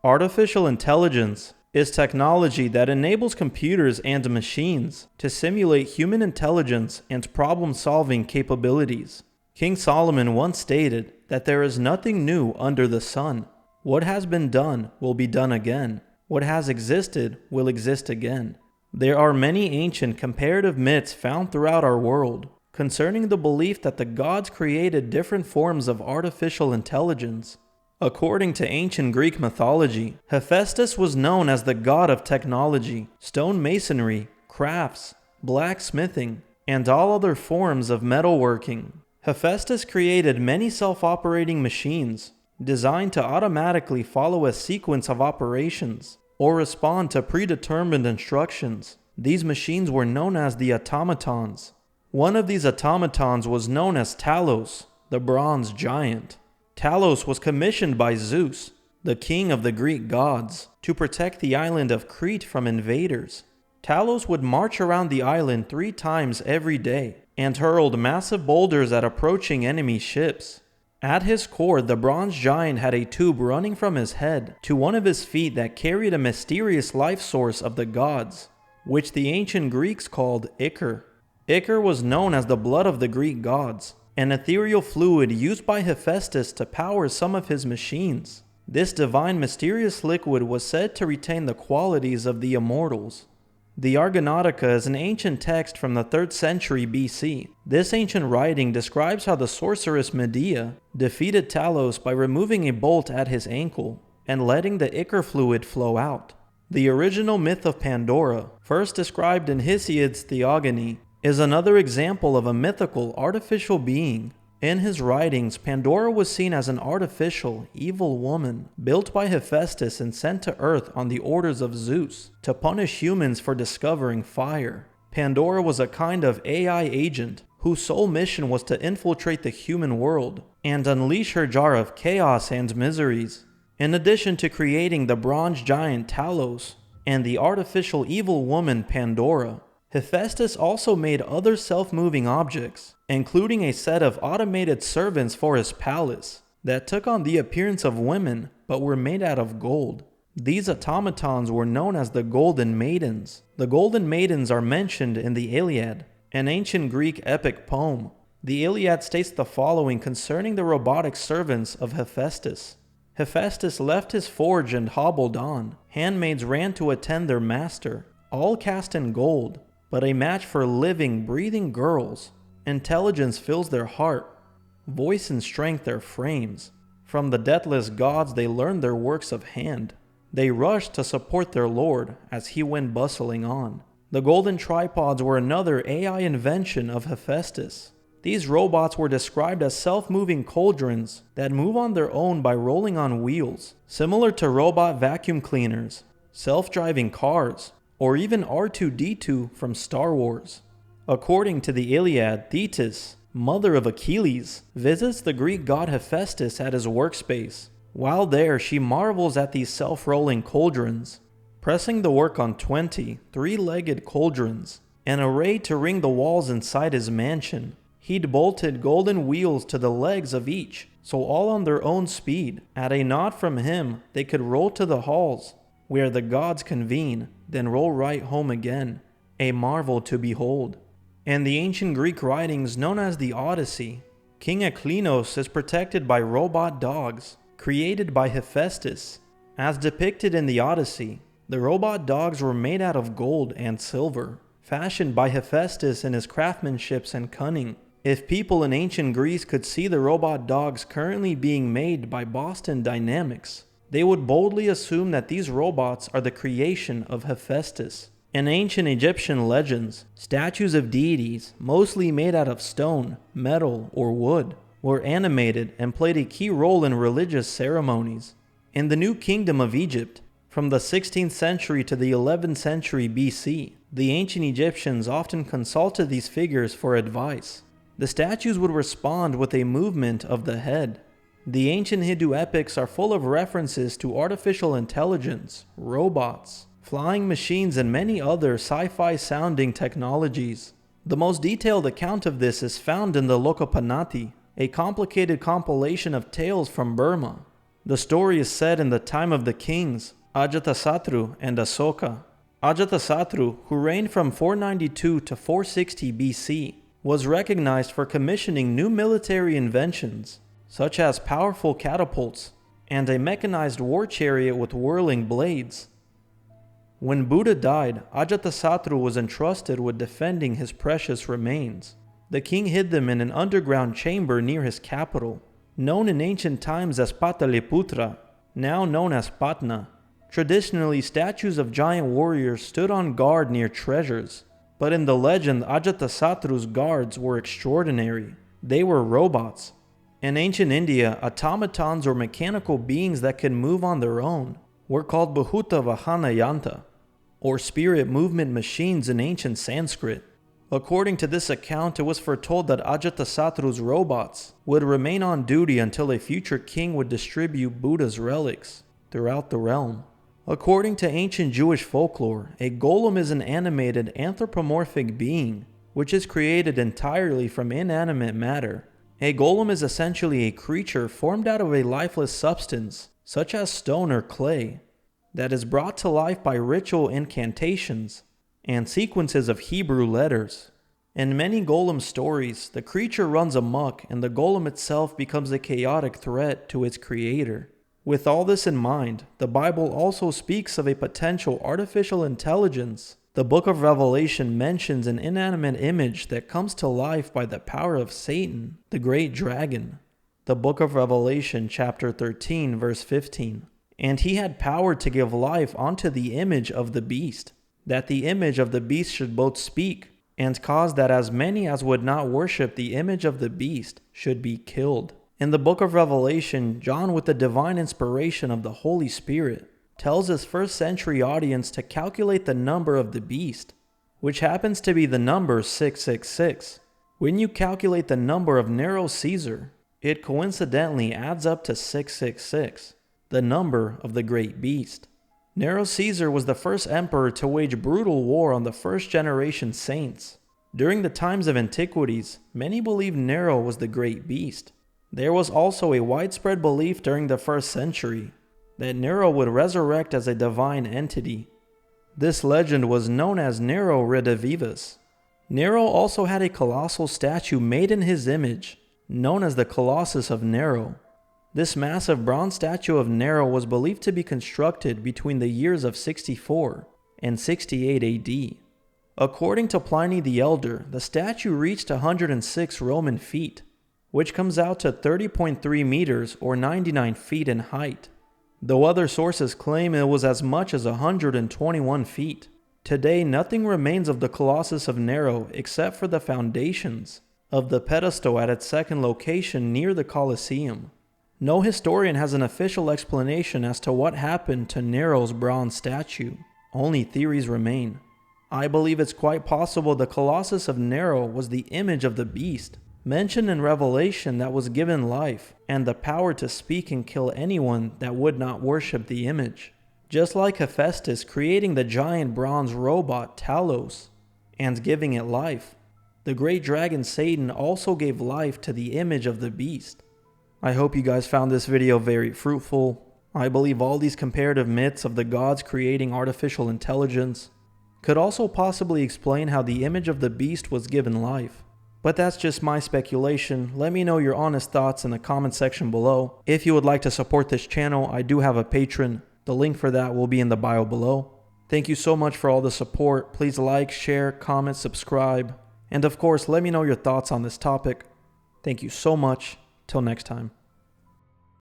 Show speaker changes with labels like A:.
A: Artificial intelligence is technology that enables computers and machines to simulate human intelligence and problem-solving capabilities. King Solomon once stated that there is nothing new under the sun. What has been done will be done again. What has existed will exist again. There are many ancient comparative myths found throughout our world concerning the belief that the gods created different forms of artificial intelligence. According to ancient Greek mythology, Hephaestus was known as the god of technology, stonemasonry, crafts, blacksmithing, and all other forms of metalworking. Hephaestus created many self-operating machines designed to automatically follow a sequence of operations or respond to predetermined instructions. These machines were known as the automatons. One of these automatons was known as Talos, the bronze giant. Talos was commissioned by Zeus, the king of the Greek gods, to protect the island of Crete from invaders. Talos would march around the island 3 times every day and hurled massive boulders at approaching enemy ships. At his core, the bronze giant had a tube running from his head to one of his feet that carried a mysterious life source of the gods, which the ancient Greeks called ichor. Ichor was known as the blood of the Greek gods, an ethereal fluid used by Hephaestus to power some of his machines. This divine mysterious liquid was said to retain the qualities of the immortals. The Argonautica is an ancient text from the 3rd century BC. This ancient writing describes how the sorceress Medea defeated Talos by removing a bolt at his ankle and letting the ichor fluid flow out. The original myth of Pandora, first described in Hesiod's Theogony, is another example of a mythical, artificial being. In his writings, Pandora was seen as an artificial, evil woman built by Hephaestus and sent to Earth on the orders of Zeus to punish humans for discovering fire. Pandora was a kind of AI agent whose sole mission was to infiltrate the human world and unleash her jar of chaos and miseries. In addition to creating the bronze giant Talos and the artificial evil woman Pandora, Hephaestus also made other self-moving objects, including a set of automated servants for his palace that took on the appearance of women but were made out of gold. These automatons were known as the Golden Maidens. The Golden Maidens are mentioned in the Iliad, an ancient Greek epic poem. The Iliad states the following concerning the robotic servants of Hephaestus. Hephaestus left his forge and hobbled on. Handmaids ran to attend their master, all cast in gold, but a match for living, breathing girls. Intelligence fills their heart, voice and strength their frames. From the deathless gods they learned their works of hand. They rushed to support their lord as he went bustling on. The golden tripods were another AI invention of Hephaestus. These robots were described as self-moving cauldrons that move on their own by rolling on wheels, similar to robot vacuum cleaners, self-driving cars, or even R2-D2 from Star Wars. According to the Iliad, Thetis, mother of Achilles, visits the Greek god Hephaestus at his workspace. While there, she marvels at these self-rolling cauldrons, pressing the work on 20 3-legged cauldrons, an array to ring the walls inside his mansion. He'd bolted golden wheels to the legs of each, so all on their own speed. At a nod from him, they could roll to the halls, where the gods convene, then roll right home again, a marvel to behold. In the ancient Greek writings known as the Odyssey, King Eklinos is protected by robot dogs, created by Hephaestus. As depicted in the Odyssey, the robot dogs were made out of gold and silver, fashioned by Hephaestus in his craftsmanship and cunning. If people in ancient Greece could see the robot dogs currently being made by Boston Dynamics, they would boldly assume that these robots are the creation of Hephaestus. In ancient Egyptian legends, statues of deities, mostly made out of stone, metal, or wood, were animated and played a key role in religious ceremonies. In the New Kingdom of Egypt, from the 16th century to the 11th century BC, the ancient Egyptians often consulted these figures for advice. The statues would respond with a movement of the head. The ancient Hindu epics are full of references to artificial intelligence, robots, flying machines, and many other sci-fi sounding technologies. The most detailed account of this is found in the Lokopanati, a complicated compilation of tales from Burma. The story is set in the time of the kings Ajatasattu and Asoka. Ajatasattu, who reigned from 492 to 460 BC, was recognized for commissioning new military inventions, such as powerful catapults and a mechanized war chariot with whirling blades. When Buddha died, Ajatasattu was entrusted with defending his precious remains. The king hid them in an underground chamber near his capital, known in ancient times as Pataliputra, now known as Patna. Traditionally, statues of giant warriors stood on guard near treasures, but in the legend, Ajatasattu's guards were extraordinary. They were robots. In ancient India, automatons or mechanical beings that could move on their own were called Bhuta Vahana Yanta, or spirit movement machines in ancient Sanskrit. According to this account, it was foretold that Ajatasattu's robots would remain on duty until a future king would distribute Buddha's relics throughout the realm. According to ancient Jewish folklore, a golem is an animated anthropomorphic being, which is created entirely from inanimate matter. A golem is essentially a creature formed out of a lifeless substance, such as stone or clay, that is brought to life by ritual incantations and sequences of Hebrew letters. In many golem stories, the creature runs amok and the golem itself becomes a chaotic threat to its creator. With all this in mind, the Bible also speaks of a potential artificial intelligence. The book of Revelation mentions an inanimate image that comes to life by the power of Satan, the great dragon. The book of Revelation chapter 13 verse 15. And he had power to give life unto the image of the beast, that the image of the beast should both speak, and cause that as many as would not worship the image of the beast should be killed. In the book of Revelation, John, with the divine inspiration of the Holy Spirit, tells his first century audience to calculate the number of the beast, which happens to be the number 666. When you calculate the number of Nero Caesar, it coincidentally adds up to 666, the number of the great beast. Nero Caesar was the first emperor to wage brutal war on the first generation saints. During the times of antiquities, many believed Nero was the great beast. There was also a widespread belief during the first century that Nero would resurrect as a divine entity. This legend was known as Nero Redivivus. Nero also had a colossal statue made in his image, known as the Colossus of Nero. This massive bronze statue of Nero was believed to be constructed between the years of 64 and 68 AD. According to Pliny the Elder, the statue reached 106 Roman feet, which comes out to 30.3 meters or 99 feet in height, though other sources claim it was as much as 121 feet. Today, nothing remains of the Colossus of Nero except for the foundations of the pedestal at its second location near the Colosseum. No historian has an official explanation as to what happened to Nero's bronze statue. Only theories remain. I believe it's quite possible the Colossus of Nero was the image of the beast mentioned in Revelation that was given life and the power to speak and kill anyone that would not worship the image. Just like Hephaestus creating the giant bronze robot Talos and giving it life, the great dragon Satan also gave life to the image of the beast. I hope you guys found this video very fruitful. I believe all these comparative myths of the gods creating artificial intelligence could also possibly explain how the image of the beast was given life. But that's just my speculation. Let me know your honest thoughts in the comment section below. If you would like to support this channel, I do have a Patreon. The link for that will be in the bio below. Thank you so much for all the support. Please like, share, comment, subscribe, and of course, let me know your thoughts on this topic. Thank you so much. Till next time.